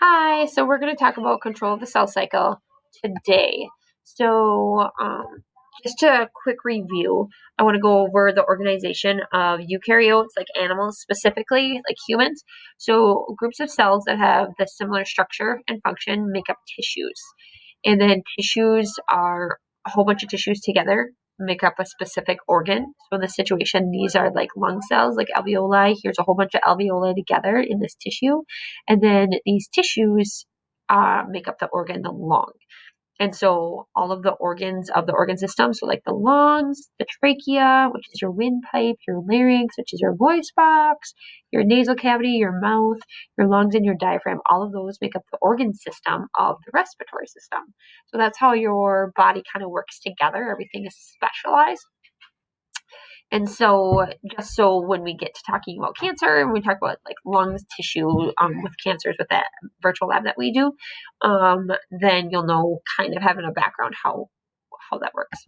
Hi, so we're going to talk about control of the cell cycle today. So, just a quick review, I want to go over the organization of eukaryotes, like animals specifically, like humans. So, groups of cells that have the similar structure and function make up tissues. And then tissues are a whole bunch of tissues together make up a specific organ. So in this situation, these are like lung cells, like alveoli. Here's a whole bunch of alveoli together in this tissue. And then these tissues make up the organ, the lung. And so all of the organs of the organ system, so like the lungs, the trachea, which is your windpipe, your larynx, which is your voice box, your nasal cavity, your mouth, your lungs, and your diaphragm, all of those make up the organ system of the respiratory system. So that's how your body kind of works together. Everything is specialized. And so, just so when we get to talking about cancer, and we talk about like lungs tissue with cancers with that virtual lab that we do, then you'll know kind of having a background how that works.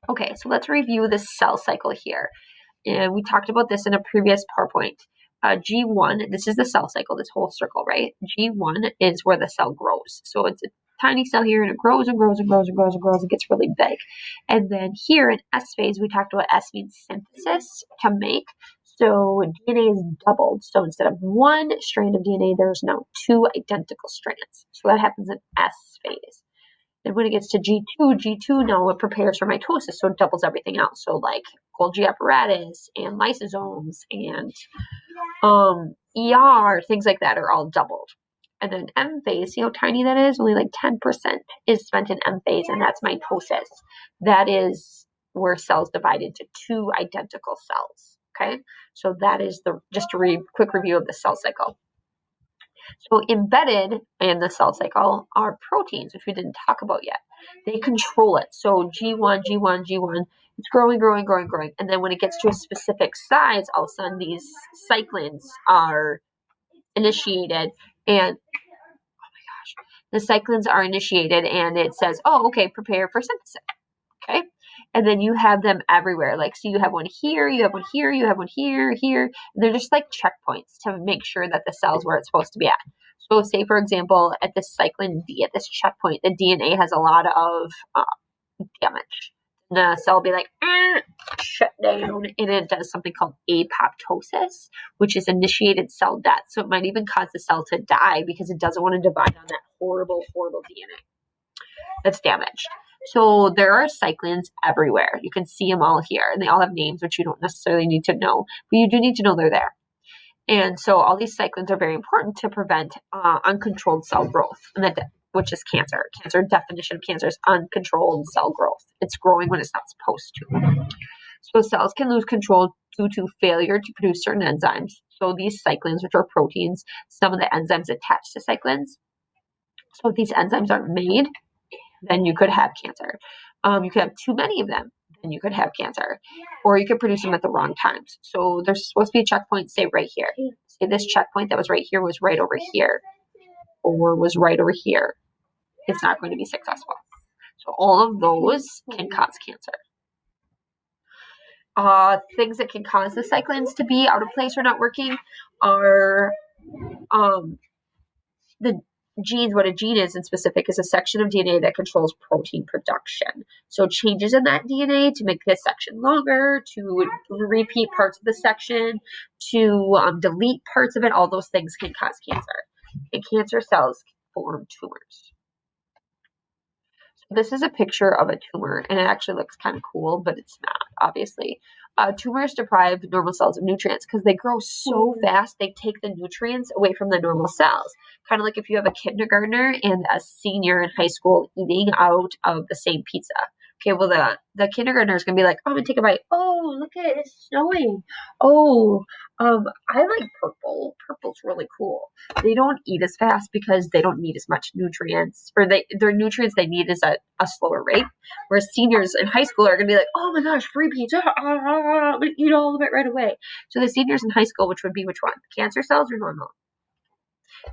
Okay, so let's review the cell cycle here. And we talked about this in a previous PowerPoint. G1, this is the cell cycle, this whole circle, right? G1 is where the cell grows. So it's a tiny cell here and it grows and grows and grows and grows and grows and gets really big. And then here in S phase, we talked about S means synthesis, to make. So DNA is doubled. So instead of one strand of DNA, there's now two identical strands. So that happens in S phase. And when it gets to G2 now it prepares for mitosis, so it doubles everything else. So like Golgi apparatus and lysosomes and ER, things like that are all doubled. And then M phase, see how tiny that is? Only like 10% is spent in M phase, and that's mitosis. That is where cells divide into two identical cells. Okay, so that is just a quick review of the cell cycle. So embedded in the cell cycle are proteins, which we didn't talk about yet. They control it. So G1, G1, G1, it's growing, growing, growing, growing. And then when it gets to a specific size, all of a sudden these cyclins are initiated and the cyclins are initiated and it says, oh, okay, prepare for synthesis. Okay. And then you have them everywhere. Like, so you have one here, you have one here, you have one here, here. And they're just like checkpoints to make sure that the cell's where it's supposed to be at. So say, for example, at this cyclin D, at this checkpoint, the DNA has a lot of damage. The cell will be like, shut down, and it does something called apoptosis, which is initiated cell death. So it might even cause the cell to die because it doesn't want to divide on that horrible, horrible DNA that's damaged. So there are cyclins everywhere. You can see them all here, and they all have names, which you don't necessarily need to know, but you do need to know they're there. And so all these cyclins are very important to prevent uncontrolled cell growth, which is cancer. Cancer definition of cancer is uncontrolled cell growth. It's growing when it's not supposed to. So cells can lose control due to failure to produce certain enzymes. So these cyclins, which are proteins, some of the enzymes attach to cyclins. So if these enzymes aren't made, then you could have cancer. You could have too many of them, then you could have cancer. Or you could produce them at the wrong times. So there's supposed to be a checkpoint, say right here. Say this checkpoint that was right here was right over here, or was right over here. It's not going to be successful. So all of those can cause cancer. Things that can cause the cyclins to be out of place or not working are the genes. What a gene is in specific is a section of DNA that controls protein production. So changes in that DNA to make this section longer, to repeat parts of the section, to delete parts of it, all those things can cause cancer. And cancer cells form tumors. This is a picture of a tumor, and it actually looks kind of cool, but it's not, obviously. Tumors deprive normal cells of nutrients because they grow so fast, they take the nutrients away from the normal cells. Kind of like if you have a kindergartner and a senior in high school eating out of the same pizza. Okay, well, the kindergartner is going to be like, oh, I'm going to take a bite. Oh, look at it, it's snowing. Oh, I like purple. Purple's really cool. They don't eat as fast because they don't need as much nutrients, or their nutrients they need is at a slower rate. Whereas seniors in high school are going to be like, oh my gosh, free pizza, eat all of it right away. So the seniors in high school, which would be which one? Cancer cells or normal?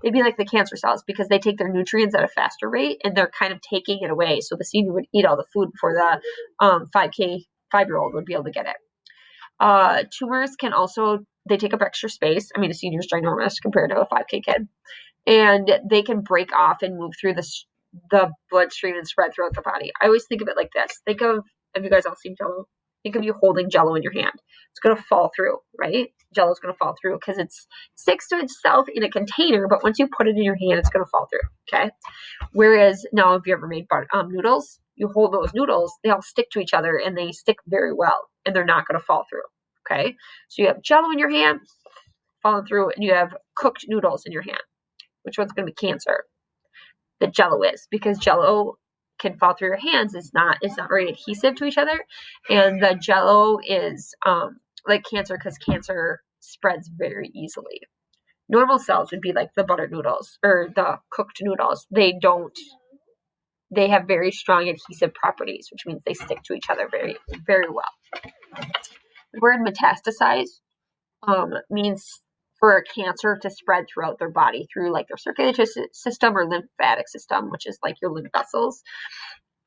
They'd be like the cancer cells because they take their nutrients at a faster rate and they're kind of taking it away. So the senior would eat all the food before the 5-year-old would be able to get it. Tumors can also, they take up extra space. I mean, a senior is ginormous compared to a 5K kid. and they can break off and move through the bloodstream and spread throughout the body. I always think of it like this. Have you guys all seen Jell-O? Think of you holding Jell-O in your hand. It's going to fall through, right? Jell-O's going to fall through because it sticks to itself in a container, but once you put it in your hand, it's going to fall through, okay? Whereas now, if you ever made noodles, you hold those noodles, they all stick to each other, and they stick very well, and they're not going to fall through, okay? So you have Jell-O in your hand, falling through, and you have cooked noodles in your hand. Which one's going to be cancer? The Jell-O is, because Jell-O can fall through your hands. It's not very adhesive to each other, and the Jell-O is like cancer because cancer spreads very easily. Normal cells would be like the butter noodles or the cooked noodles. They have very strong adhesive properties, which means they stick to each other very, very well. The word metastasize means for a cancer to spread throughout their body through like their circulatory system or lymphatic system, which is like your lymph vessels.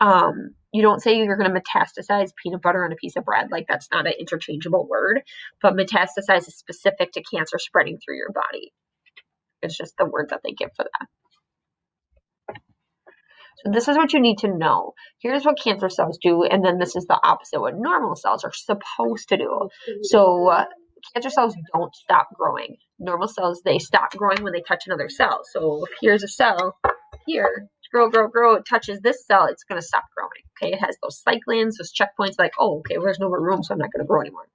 You don't say you're going to metastasize peanut butter on a piece of bread. Like, that's not an interchangeable word, but metastasize is specific to cancer spreading through your body. It's just the word that they give for that. So this is what you need to know. Here's what cancer cells do, and then this is the opposite, what normal cells are supposed to do. So cancer cells don't stop growing. Normal cells, they stop growing when they touch another cell. So if here's a cell here, grow, it touches this cell, it's going to stop growing. Okay, it has those cyclins, those checkpoints, like, oh, okay, there's no more room, so I'm not going to grow anymore.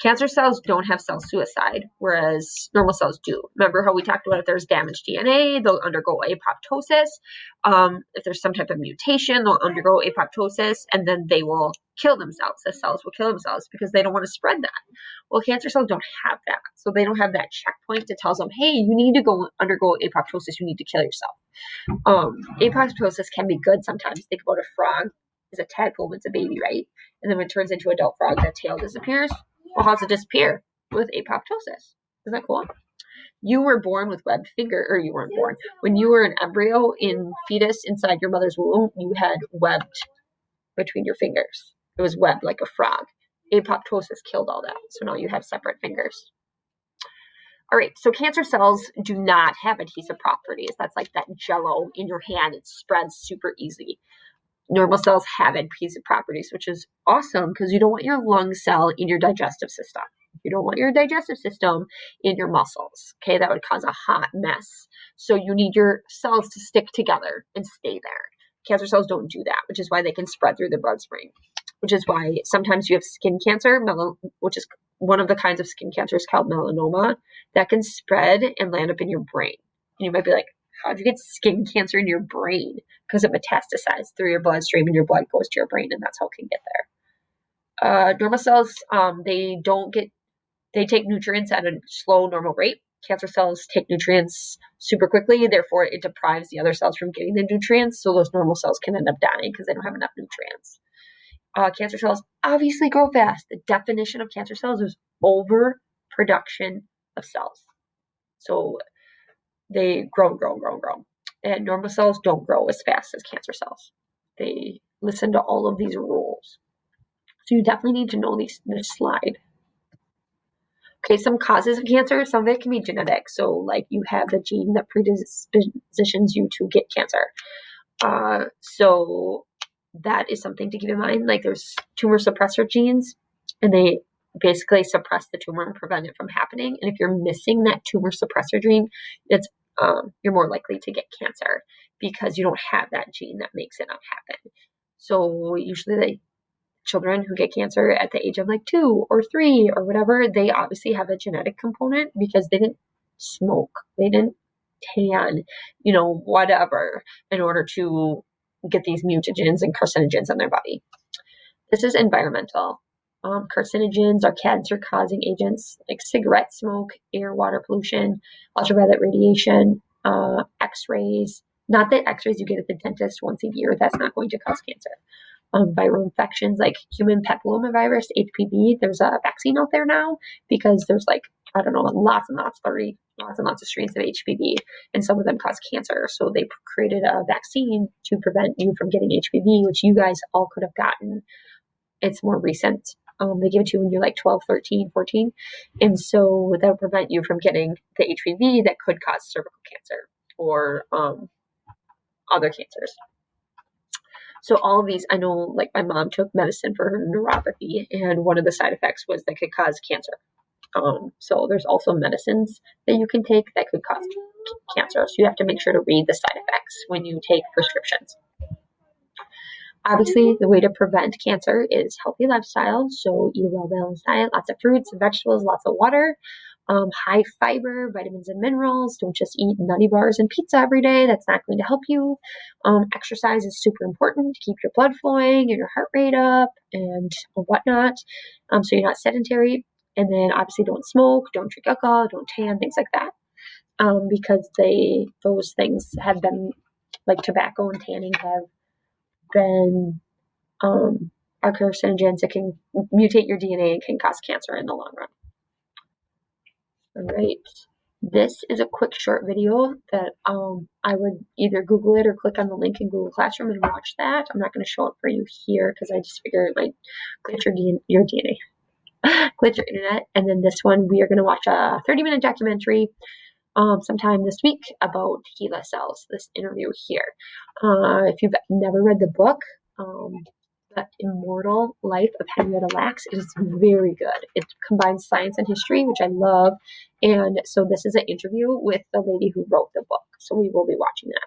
Cancer cells don't have cell suicide, whereas normal cells do. Remember how we talked about if there's damaged DNA, they'll undergo apoptosis. If there's some type of mutation, they'll undergo apoptosis, and then they will kill themselves. The cells will kill themselves because they don't want to spread that. Well, cancer cells don't have that. So they don't have that checkpoint that tells them, hey, you need to undergo apoptosis. You need to kill yourself. Apoptosis can be good sometimes. Think about a frog. Is a tadpole, it's a baby, right? And then when it turns into an adult frog, that tail disappears. Well, how does it disappear? With apoptosis. Isn't that cool? You were born with webbed finger, or you weren't born. When you were an embryo in fetus inside your mother's womb, you had webbed between your fingers. It was webbed like a frog. Apoptosis killed all that. So now you have separate fingers. All right, so cancer cells do not have adhesive properties. That's like that Jell-O in your hand. It spreads super easy. Normal cells have adhesive properties, which is awesome because you don't want your lung cell in your digestive system. You don't want your digestive system in your muscles. Okay, that would cause a hot mess. So you need your cells to stick together and stay there. Cancer cells don't do that, which is why they can spread through the bloodstream, which is why sometimes you have skin cancer, which is one of the kinds of skin cancers called melanoma, that can spread and land up in your brain. And you might be like, how'd you get skin cancer in your brain? Because it metastasized through your bloodstream and your blood goes to your brain, and that's how it can get there. Normal cells, they take nutrients at a slow, normal rate. Cancer cells take nutrients super quickly, therefore it deprives the other cells from getting the nutrients, so those normal cells can end up dying because they don't have enough nutrients. Cancer cells obviously grow fast. The definition of cancer cells is overproduction of cells. So they grow. And normal cells don't grow as fast as cancer cells. They listen to all of these rules. So you definitely need to know this slide. Okay, some causes of cancer, some of it can be genetic. So like you have the gene that predispositions you to get cancer. So that is something to keep in mind. Like there's tumor suppressor genes, and they basically suppress the tumor and prevent it from happening. And if you're missing that tumor suppressor gene, you're more likely to get cancer because you don't have that gene that makes it not happen. So usually the children who get cancer at the age of like 2 or 3 or whatever, they obviously have a genetic component because they didn't smoke, they didn't tan, whatever, in order to get these mutagens and carcinogens in their body. This is environmental. Carcinogens are cancer-causing agents like cigarette smoke, air, water pollution, ultraviolet radiation, X-rays. Not that X-rays you get at the dentist once a year. That's not going to cause cancer. Viral infections like human papillomavirus, HPV. There's a vaccine out there now because there's lots and lots of strains of HPV, and some of them cause cancer. So they created a vaccine to prevent you from getting HPV, which you guys all could have gotten. It's more recent. They give it to you when you're like 12, 13, 14. And so that'll prevent you from getting the HPV that could cause cervical cancer or other cancers. So all of these, I know, like my mom took medicine for her neuropathy, and one of the side effects was that could cause cancer. So there's also medicines that you can take that could cause cancer. So you have to make sure to read the side effects when you take prescriptions. Obviously, the way to prevent cancer is healthy lifestyle. So eat a well-balanced diet, lots of fruits and vegetables, lots of water, high fiber, vitamins and minerals. Don't just eat nutty bars and pizza every day. That's not going to help you. Exercise is super important to keep your blood flowing and your heart rate up and whatnot. So you're not sedentary. And then obviously don't smoke, don't drink alcohol, don't tan, things like that. Because those things have been, like tobacco and tanning, have been are carcinogens that can mutate your DNA and can cause cancer in the long run. All right. This is a quick short video that I would either Google it or click on the link in Google Classroom and watch that. I'm not going to show it for you here because I just figure it might glitch your DNA, glitch your internet. And then this one, we are going to watch a 30-minute documentary sometime this week about HeLa cells, this interview here. If you've never read the book, The Immortal Life of Henrietta Lacks, it is very good. It combines science and history, which I love. And so this is an interview with the lady who wrote the book. So we will be watching that.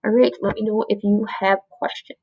All right, let me know if you have questions.